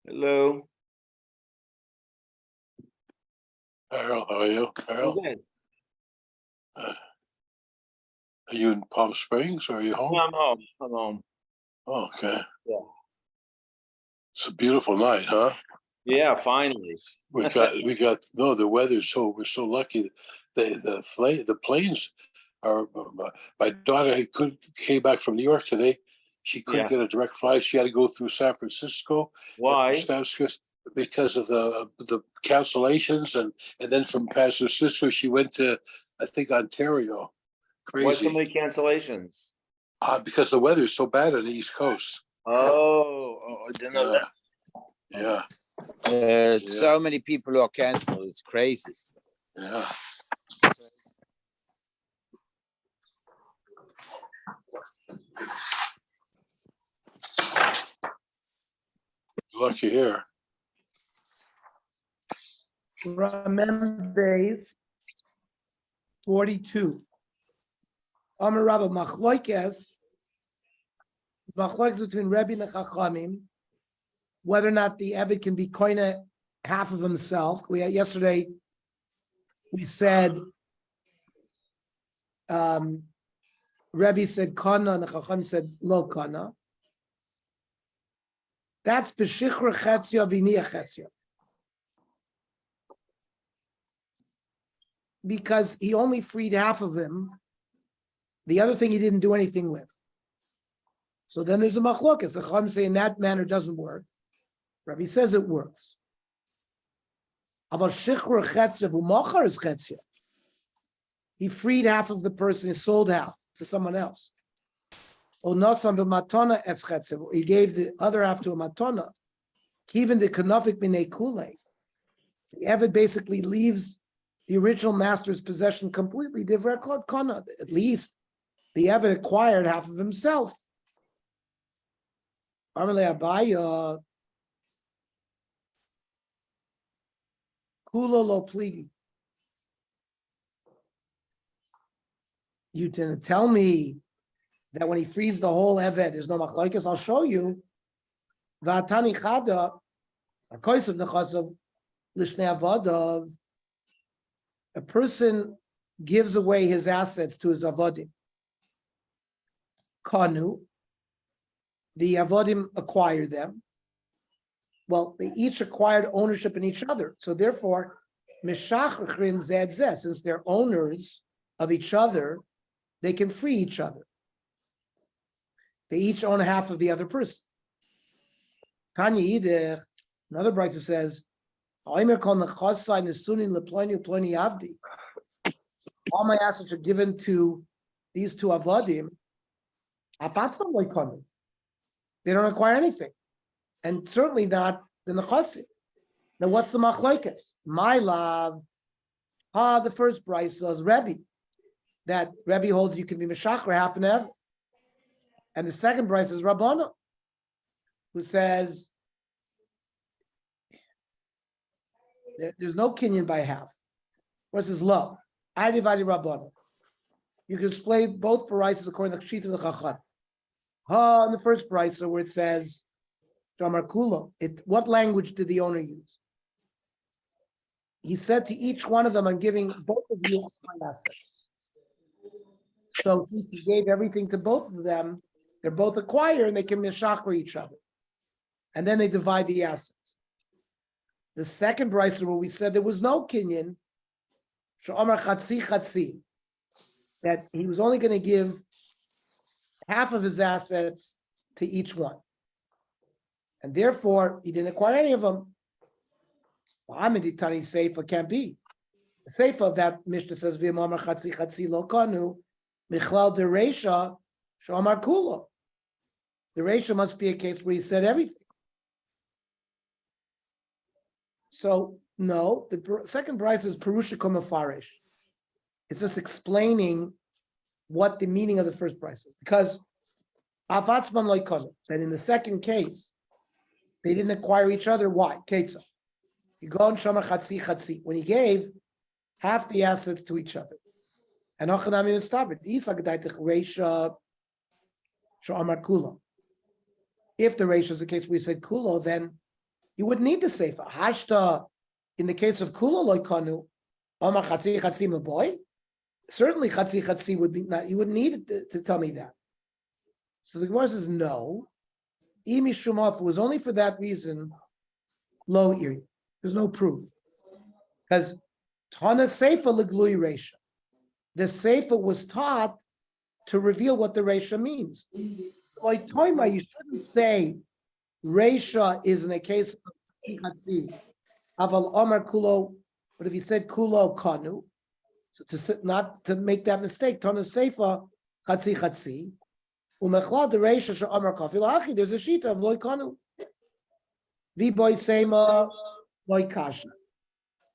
Hello. Harold, how are you? Harold, Good. are you in Palm Springs or are you home? No, I'm home. I'm home. Oh, okay. Yeah. It's a beautiful night, huh? Yeah, finally. No, the weather's we're so lucky. The planes are, my daughter came back from New York today. She couldn't Yeah. get a direct flight. She had to go through San Francisco. Why? Because of the cancellations, and then from San Francisco she went to, I think, Ontario. Why so Crazy. many cancellations? Because the weather is so bad on the East Coast. I didn't know that. Yeah. So many people who are canceled. It's crazy. Yeah. Lucky here. Remember days 42. Amar Rabba Machloikes between Rebbe and the Chachamim, whether or not the Eved can be koine half of himself. Yesterday we said Rebbe said kana and the Chacham said lo kana. That's b'shichra chetzia v'niya chetzia. Because he only freed half of him. The other thing he didn't do anything with. So then there's a machlokas. The Chacham say in that manner doesn't work. Rabbi says it works. Aval shichra chetzia v'machar is chetzia. He freed half of the person, he sold half to someone else. O nosam b'matona es chetzia. He gave the other half to a matona. Even the kanafik b'nei kulei. The Eved basically leaves the original master's possession completely. At least the Eved acquired half of himself. Kulo lo pligi. You didn't tell me that when he frees the whole Eved, there's no machlokes. I'll show you. V'atani chada, a kois of nechasav l'shnei avadav. A person gives away his assets to his avodim. Kanu, the avodim acquire them. Well, they each acquired ownership in each other. So therefore, mishachrin zed zeh, since they're owners of each other, they can free each other. They each own half of the other person. Tanya Yidich, another brisa says, all my assets are given to these two avodim. They don't acquire anything, and certainly not the nechasim. Now, what's the machlokes? My love, the first brisa is Rebbe, that Rebbe holds you can be meshachar half and half, and the second brisa is Rabbana, who says there's no kinyan by half. Versus low. I divided Rabbana. You can explain both brises according to the sheet of the Chacham. In the first brisa where it says Shamar Kulo, what language did the owner use? He said to each one of them, I'm giving both of you my assets. So he gave everything to both of them. They're both acquired and they can mishachar each other. And then they divide the assets. The second brisa where we said there was no kinyan, Sh'omar chatzi chatzi, that he was only going to give half of his assets to each one. And therefore, he didn't acquire any of them. Muhammad Tani Seifa can't be. The Seifa of that Mishnah says, V'yamar chatzi chatzi lo kanu, michlal de reisha, sh'omar kulo. The reisha must be a case where he said everything. So, no, the second price is Perusha Komafarish. It's just explaining what the meaning of the first price is. Because Avatzman Loikon, that in the second case, they didn't acquire each other. Why? Ketza. You go on Shomar Chatzi Chatzi. When he gave half the assets to each other. And Ochanami was stubborn. Isak Daitich Reisha Shomar Kulo. If the Reisha is the case where we said Kulo, then You wouldn't need the seifa. Hashta, in the case of kula loikanu, Omar chatzi chatzi maboy. Certainly chatzi chatzi would be not. You wouldn't need it to tell me that. So the Gemara says no. Imi shumaf, if it was only for that reason. Low iri. There's no proof because Tana seifa leglui reisha. The seifa was taught to reveal what the reisha means. Like Toima, you shouldn't say reisha is in a case of chatzi. Aval Omar kulo, but if you said kulo kanu, so not to make that mistake, Tana seifa chatzi chatzi. Umechlad the reisha she Omar kafil achi. There's a shita of loy kanu. V'boy sema loy kasha.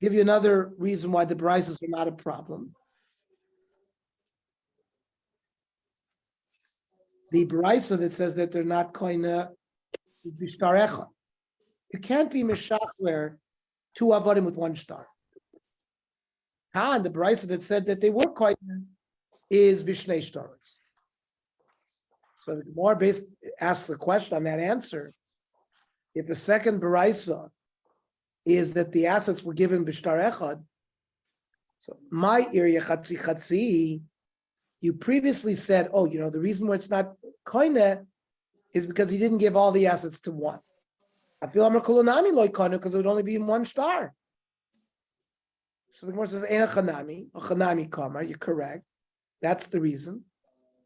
Give you another reason why the brises are not a problem. The brisa that says that they're not koina is b'shtar echad. You can't be mishachler two avodim with one star. And the brisa that said that they were koina is b'shnei stars. So the Gemara asks a question on that answer. If the second brisa is that the assets were given b'shtar echad, so my area chatzi chatzi, you previously said, oh, the reason why it's not koine is because he didn't give all the assets to one. I feel amar kolonami loy koine because it would only be in one star. So the Gemara says, "Ein a chanami kamar." You're correct. That's the reason.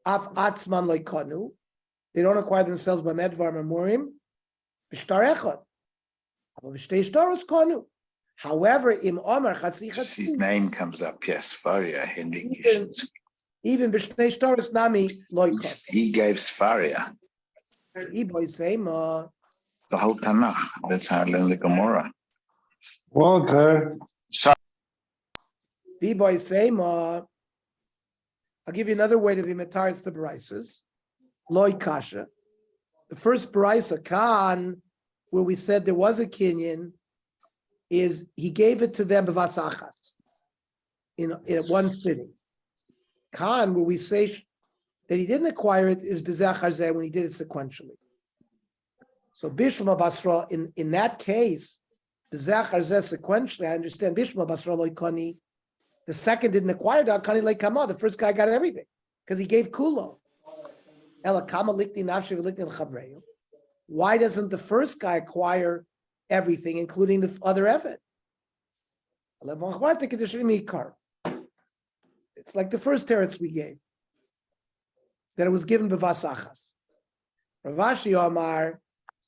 Af atzman loy konu. They don't acquire themselves by medvar memorim. B'shtar echad. However, in Omar Chatzi Chatzi, his name comes up. Yes, Faria indications. Even B'shnei Shtaros Nami Loikot. He gave Sfaria. Iboy Seima. The whole Tanakh. That's how I learned the Gemara. Walter. Iboy Seima. I'll give you another way to be matar. It's the barises. Loi Kasha. The first barisa Khan, where we said there was a kinyan, is he gave it to them b'vasachas in one sitting. Khan, where we say that he didn't acquire it, is b'zachar when he did it sequentially. So Bishma Basra, in that case, b'zachar sequentially, I understand Bishma Basra loikani. The second didn't acquire it, kani leikama. The first guy got everything because he gave kulo. Elakama likni nafshi v'likni l'chavreyu. Why doesn't the first guy acquire everything, including the other Eved? It's like the first teretz we gave, that it was given b'vasachas. Ravashi Omar,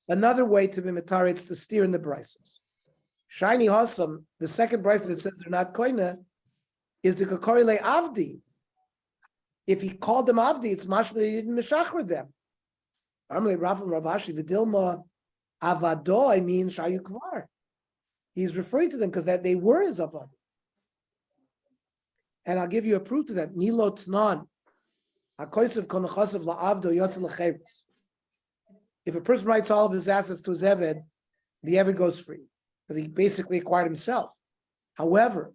another way to be matar, it's to steer in the brises. Shiny Hossam, the second brise that says they're not koina, is the kakorile avdi. If he called them avdi, it's mashma that he didn't meshachar them. Amle Rav and Ravashi v'dilma avadoi means shayu kvar. He's referring to them because that they were his avad. And I'll give you a proof to that. Nilo tnan hakoysev konachasav la'avdo yotzel l'cheres. If a person writes all of his assets to his eved, the eved goes free because he basically acquired himself. However,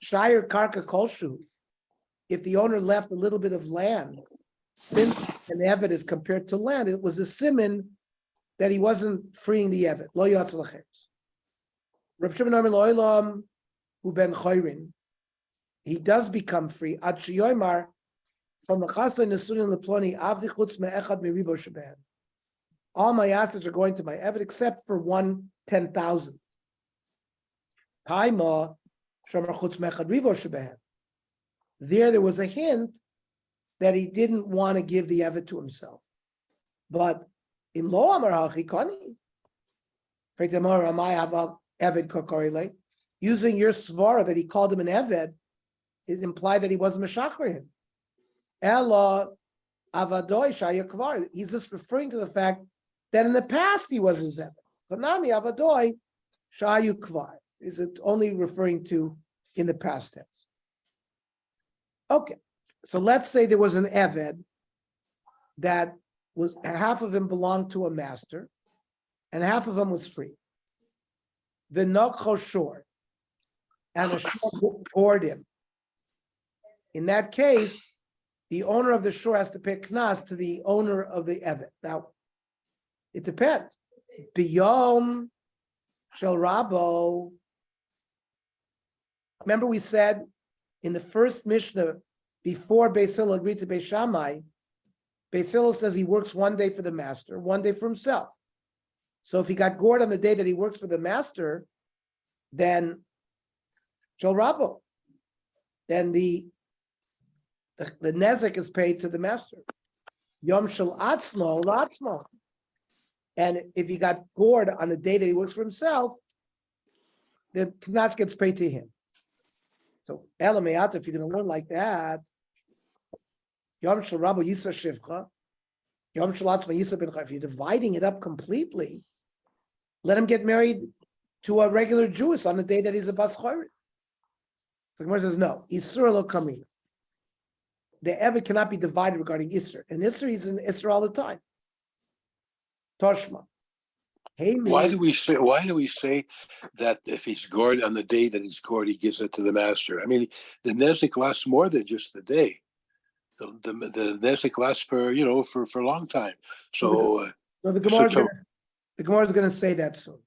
shayir karka kolshu, if the owner left a little bit of land, since an eved is compared to land, it was a siman that he wasn't freeing the eved. Lo yotzel l'cheres. Reb Shimon Omer lo'olam hu ben choyrin. He does become free. Ad sheyoymar from the chasei nesunin leploni avdi chutz me'echad meribo sheben. All my assets are going to my eved except for 1/10,000th. Kaima shomer chutz me'echad ribo sheben. There was a hint that he didn't want to give the eved to himself. But in lo amar hachi kani. For example, Ramai have a eved kokorile. Using your svara that he called him an eved, it implied that he wasn't meshachar him. Ella avadoi shaya kvar. He's just referring to the fact that in the past he was his eved. Chanami avadoi shayu kvar. Is it only referring to in the past tense? Okay, so let's say there was an eved that was half of him belonged to a master, and half of him was free. The nokho shor, and a shor bored him. In that case, the owner of the shore has to pay knas to the owner of the eved. Now, it depends. Biyom Shel Rabo. Remember we said in the first Mishnah, before Beis Hillel agreed to Beis Shammai, Beis Hillel says he works one day for the master, one day for himself. So if he got gored on the day that he works for the master, then Shel Rabo. Then the nezek is paid to the master. Yom Shel Atzmo, Latzmo. And if he got gored on the day that he works for himself, the knas gets paid to him. So Elameat, if you're going to learn like that, Yom Shel Rabo Yisa Shivcha, Yom Shel Atzmo Yisa Ben Chai. If you're dividing it up completely, let him get married to a regular Jewess on the day that he's a Bas Choret. The Gemara says no. Isur lo kamina. The Eved cannot be divided regarding Isur. And Isur, he's in Isur all the time. Toshma. Hey, Why do we say that if he's gored on the day that he's gored, he gives it to the master? I mean, the nezek lasts more than just the day. The nezek lasts for a long time. So the Gemara is going to say that soon.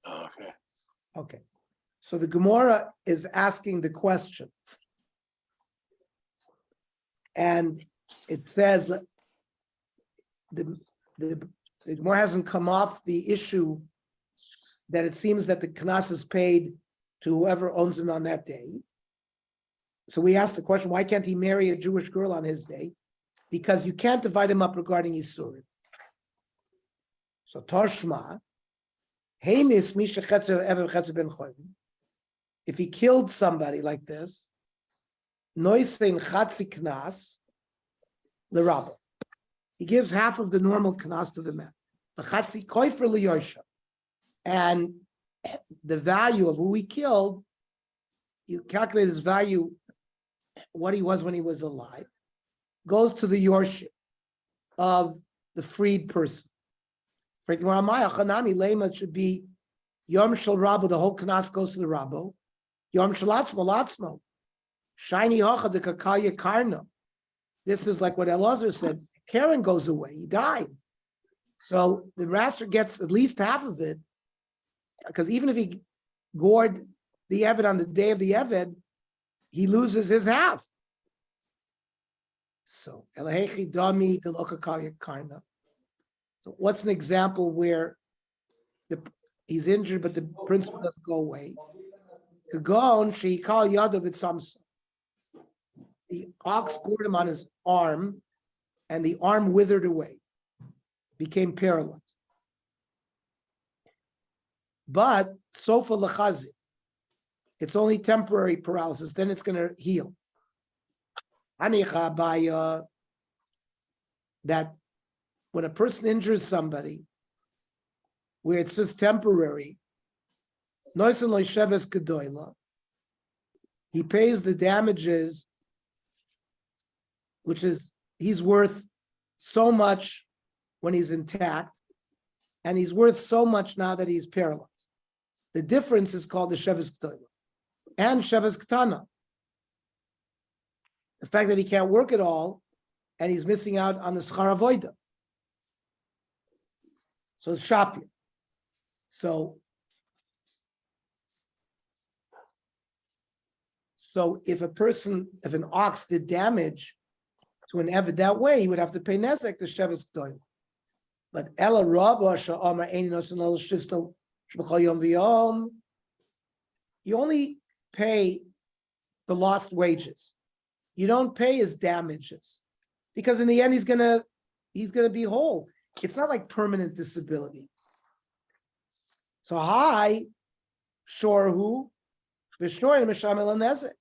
Okay. Okay. So the Gemara is asking the question, and it says that the Gemara hasn't come off the issue that it seems that the knas is paid to whoever owns him on that day. So we asked the question, why can't he marry a Jewish girl on his day? Because you can't divide him up regarding Isurim. So Toshma, if he killed somebody like this, Noisein Chatzi Knas L'Rabba. He gives half of the normal Knas to the man. The Chatzi Koifer L'Yosha. And the value of who he killed, you calculate his value, what he was when he was alive, goes to the Yorship of the freed person. For Chanami should be Yom Shel Rabo, the whole Knas goes to the Rabo. Yom Shel Atzmo, Shiny Hocha the Kakaya Karna. This is like what Elazar said. Karen goes away. He died. So the master gets at least half of it, because even if he gored the Eved on the day of the Eved, he loses his half. So Elahechi Dami the Lokakaya Karna. So what's an example where he's injured, but the principle doesn't go away? Kagon sheikal yadav samsa. The ox gored him on his arm, and the arm withered away, became paralyzed. But sofa lechazi, it's only temporary paralysis. Then it's going to heal. Anicha by that when a person injures somebody, where it's just temporary, noisin loisheves gedoyla, he pays the damages, which is he's worth so much when he's intact, and he's worth so much now that he's paralyzed. The difference is called the sheves gedoyla and sheves ktana. The fact that he can't work at all, and he's missing out on the schar avoida. So it's shapir. So if an ox did damage to an eved that way, he would have to pay nezek, the sheves gedoyla. But ela rabba sha'amar eini nosen lo shifto sh'b'chol yom v'yom, you only pay the lost wages. You don't pay his damages, because in the end he's gonna be whole. It's not like permanent disability. So hi, shorhu, v'shor mishamel nezek.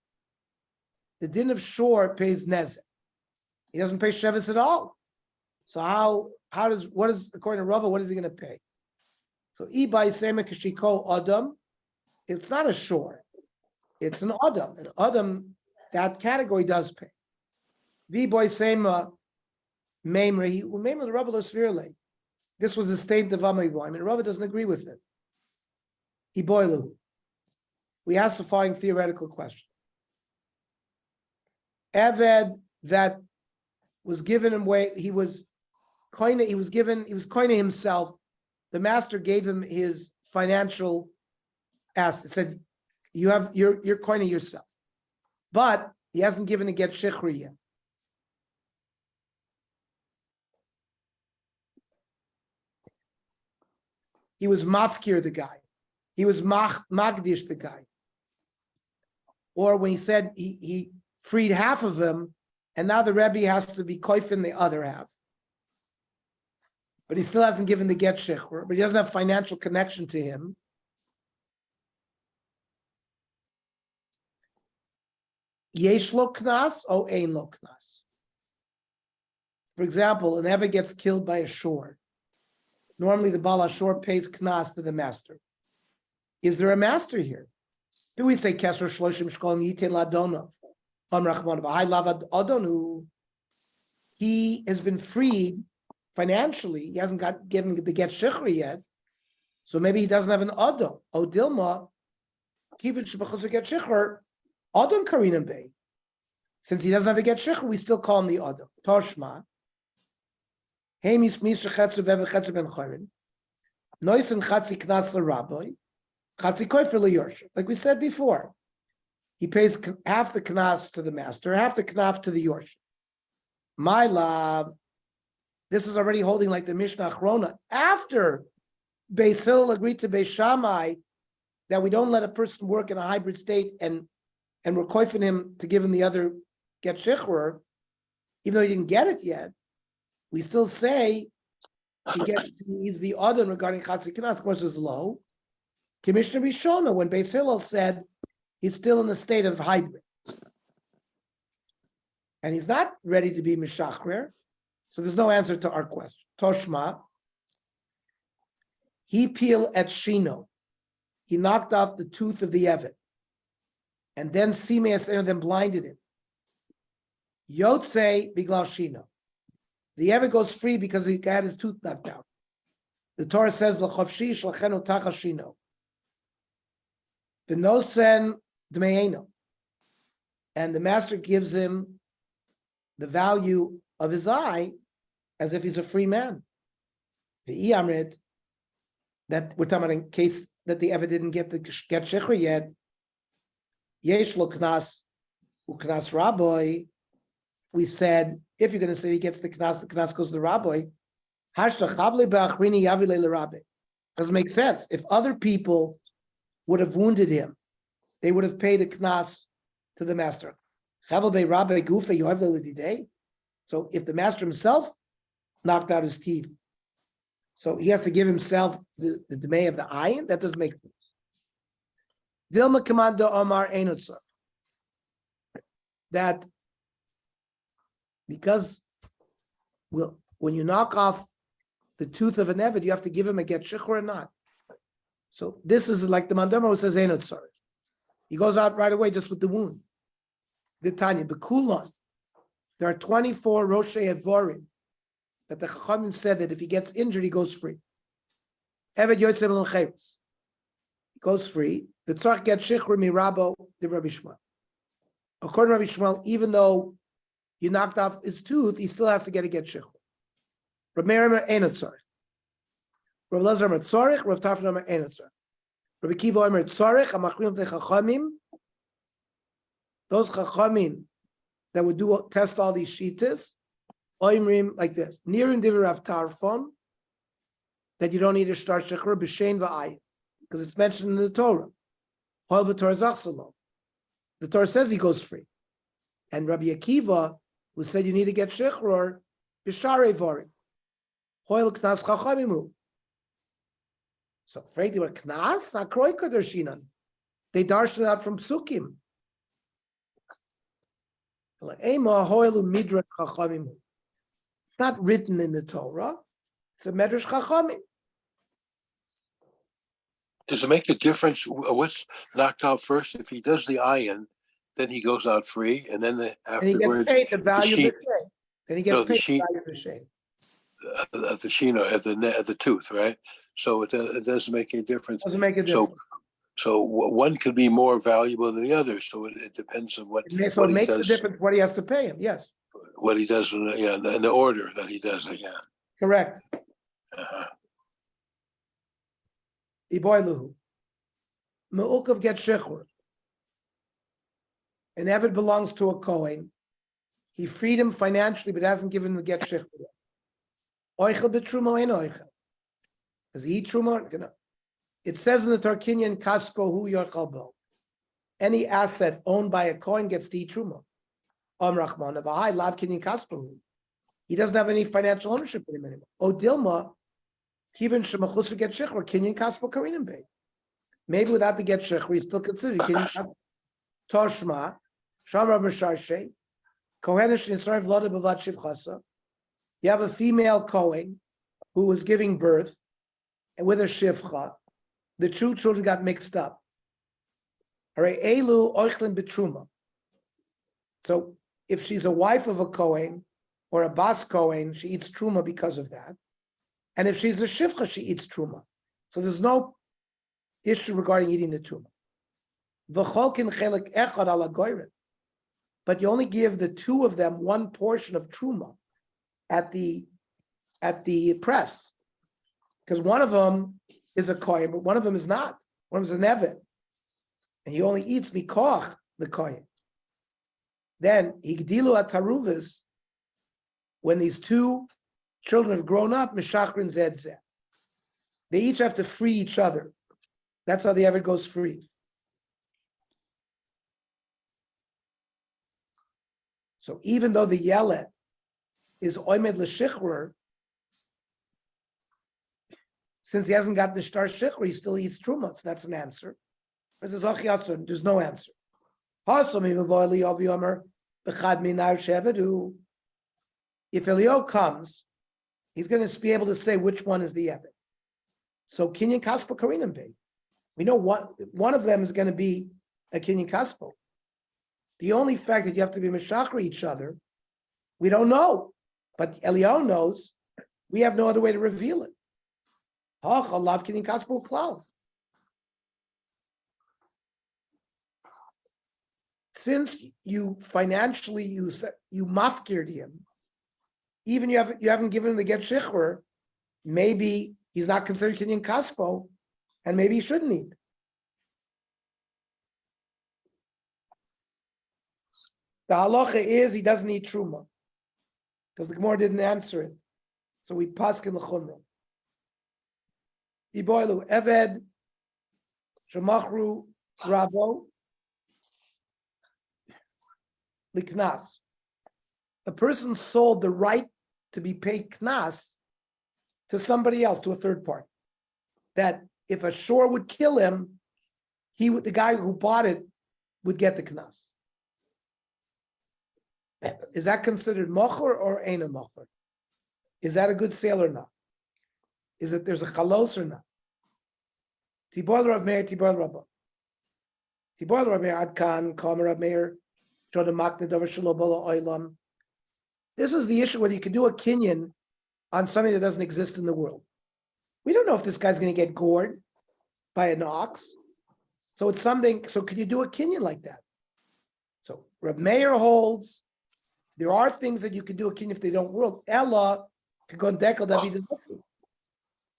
The din of shor pays nezek. He doesn't pay shevis at all. So what is according to Rava, what is he going to pay? So ibay sema kashiko adam, it's not a shor, it's an adam. An adam, that category does pay. V'boy sema memri memri Rava lo svirle. This was a state of Amay. I mean, Rava doesn't agree with it. Iboilu. We asked the following theoretical question. Eved that was given him way, he was koine himself. The master gave him his financial asked, it said, you're coining yourself. But he hasn't given a get shechri yet. He was mafkir the guy. He was magdish the guy. Or when he said he freed half of him, and now the Rebbe has to be koifin the other half. But he still hasn't given the get shechur, but he doesn't have financial connection to him. Yesh lo knas o ein lo knas. For example, an Eved gets killed by a shore. Normally the Baal HaShor pays knas to the master. Is there a master here? Do we say Kesser Shloshim Shkolim Yitin Ladonov? He has been freed financially. He hasn't got given the get shechri yet. So maybe he doesn't have an Adon. Odilma, Kivin Shebachos get shechur, Adon Karinam Bey. Since he doesn't have the get shechur, we still call him the Adon. Toshma. Hemis Misha Chetzer Veve Chetzer Ben Chorin. Noisen Chatzi Knas Rabbi. Chatzi Koifer LeYorshim. Like we said before. He pays half the knas to the master, half the knaf to the yorshim. My love, this is already holding like the Mishnah Achrona. After Beis Hillel agreed to Beis Shammai that we don't let a person work in a hybrid state and we're koifing him to give him the other get shechur, even though he didn't get it yet, we still say he's the Adon regarding Chatzi Knas. Of course, is low. Commissioner Rishona, when Beis Hillel said he's still in the state of hybrid. And he's not ready to be Mishachrer. So there's no answer to our question. Toshma, he peel at Shino. He knocked off the tooth of the Eved. And then Simeas and then blinded him. Yotze Biglal Shino. The Eved goes free because he had his tooth knocked out. The Torah says, L'chavshi shlachenu tacha Shino. The nosen Dmeeno. And the master gives him the value of his eye as if he's a free man. The Iyamrid, that we're talking about in case that the Eved didn't get shechri yet, Yesh lo knas uknas rabbi. We said, if you're going to say he gets the knas goes to the rabbi. Hashta chavle be'achrini yavile l'rabbi. Doesn't make sense. If other people would have wounded him, they would have paid a knas to the master. So if the master himself knocked out his teeth, so he has to give himself the demay of the ayin. That doesn't make sense. Dilma Kamanda Omar Einotzer. That because when you knock off the tooth of an Eved, you have to give him a get shechur or not. So this is like the Mandama who says Einotzer. He goes out right away just with the wound. The Tanya, Bekulon. There are 24 Roshei Evorim that the Chachamim said that if he gets injured, he goes free. Eved Yotzei Melon Cheres. He goes free. The Tzarch gets Shechur Mirabo, the Rabbi Shmuel. According to Rabbi Shmuel, even though you knocked off his tooth, he still has to get Shechur. Rabbi Meir Einot Tzarch. Rabbi Lazar Mer Tzarech, Rabbi Tarfon Mer Einot Tzarech. Rabbi Kiva Mer Tzarech, Amachrim the Chachamim. Those Chachamim that would test all these shitas, oimrim like this. Nirin diver av tarfon, that you don't need to start shechur b'shein v'ayin, because it's mentioned in the Torah. Hoil v'torah zachsalo. The Torah says he goes free. And Rabbi Akiva, who said you need to get shechur, b'sharei vorim. Hoil knas chachamimu. So, frankly, what knas? Akroi kadershinan. They darshan out from psukim. It's not written in the Torah. It's a Medrash Chachamim. Does it make a difference what's knocked out first? If he does the ayin, then he goes out free, and then afterwards, and he gets paid the value of the shame. Then he gets the paid sheet, the value of the shame. At the shino, at the tooth, right? So it doesn't make any difference. Doesn't make a difference. So one could be more valuable than the other. So it depends on what. So it makes a difference what he has to pay him. Yes. What he does, in the order that he does it. Yeah. Correct. Iboiluhu. Me'ukav get shechur. An Eved belongs to a Kohen. He freed him financially, but hasn't given him the get shechur yet. Oichel betruma ein oichel. Does he eat truma? It says in the Tarkinyan, kaspo hu yochel bo. Any asset owned by a Kohen gets to eat truma. Rachman of Ahai lav kinyan kaspo hu. He doesn't have any financial ownership in him anymore. O Dilma, Kivin shemachusu get shechur kinyan kaspo karinim bay. Maybe without the get shechur, he's still considered kinyan kaspo. Toshma, shamra b'sharshe, kohenish nisarv v'loda b'vat shivchasa. You have a female Kohen who was giving birth, and with a shivcha, the two children got mixed up. Hare elu oichlin betruma. So if she's a wife of a Kohen or a bas Kohen, she eats truma because of that. And if she's a shivcha, she eats truma. So there's no issue regarding eating the truma. V'cholkin chelik echad ala goyren. But you only give the two of them one portion of truma at the press, because one of them is a kohen, but one of them is not. One of them is an eved, and he only eats mikoch the kohen. Then higdilu ataruvis, when these two children have grown up, mishachrin zed zeh. They each have to free each other. That's how the eved goes free. So even though the yelet is oimed l'shichur, since he hasn't got the shtar shichur, he still eats truma. So that's an answer. There's no answer. If Elio comes, he's going to be able to say which one is the Eved. So Kinyan Kaspo Karinim Bey. We know one of them is going to be a Kinyan Kaspo. The only fact that you have to be meshachar each other, we don't know. But Elio knows. We have no other way to reveal it. Since you financially you mafkired him, even you haven't given him the get shechur, maybe he's not considered kinyan kaspo, and maybe he shouldn't eat. The halacha is he doesn't eat truma, because the Gemara didn't answer it. So we paskin l'chumra. Iboilu eved shemachru rabo liknas. A person sold the right to be paid knas to somebody else, to a third party. That if a shore would kill him, the guy who bought it would get the knas. Is that considered mocher or ain't a mocher? Is that a good sale or not? Is it there's a chalos or not? Tiboil Rav Meir, Tiboil Rabba. Tiboil Rav Meir Adkan, Kamer Rav Meir, Shodamakne Dover Shalobala Oilam. This is the issue whether you can do a kinyan on something that doesn't exist in the world. We don't know if this guy's going to get gored by an ox. So it's something, so can you do a kinyan like that? So Rav Meir holds there are things that you can do a kinyan if they don't work. Ella can go and dekel that be the.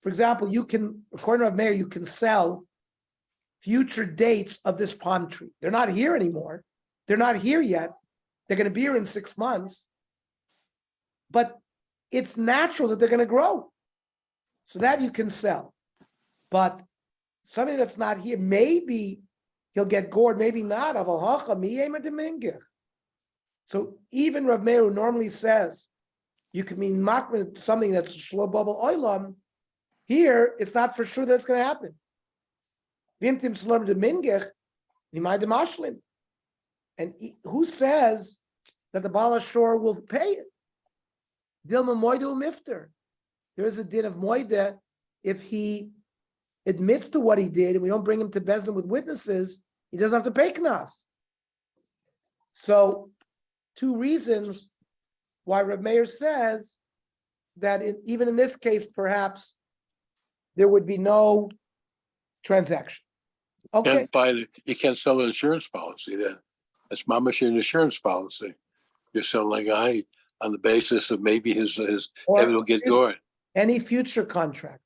For example, you can, according to Rav Meir, you can sell future dates of this palm tree. They're not here anymore. They're not here yet. They're going to be here in 6 months. But it's natural that they're going to grow. So that you can sell. But something that's not here, maybe he'll get gored, maybe not. So even Rav Meir, who normally says you can mean makman something that's shlo bubble oilam, here it's not for sure that it's going to happen. And who says that the Baal Shor will pay it? Dilma moidu mifter. There is a din of moida if he admits to what he did and we don't bring him to Bezdin with witnesses, he doesn't have to pay knas. So 2 reasons why Rav Meir says that even in this case, perhaps there would be no transaction. Okay. You can't sell an insurance policy then. That's mamash an insurance policy. You're selling a guy on the basis of maybe his heaven will get gored. Any future contract.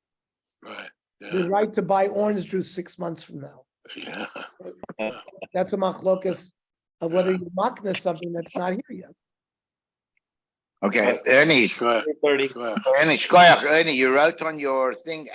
Right. Yeah. The right to buy orange juice 6 months from now. Yeah. That's a machlokas of whether you makna something that's not here yet. Okay, Ernie, Shkoyach. 30. Shkoyach. Ernie, Shkoyach, Ernie, you wrote on your thing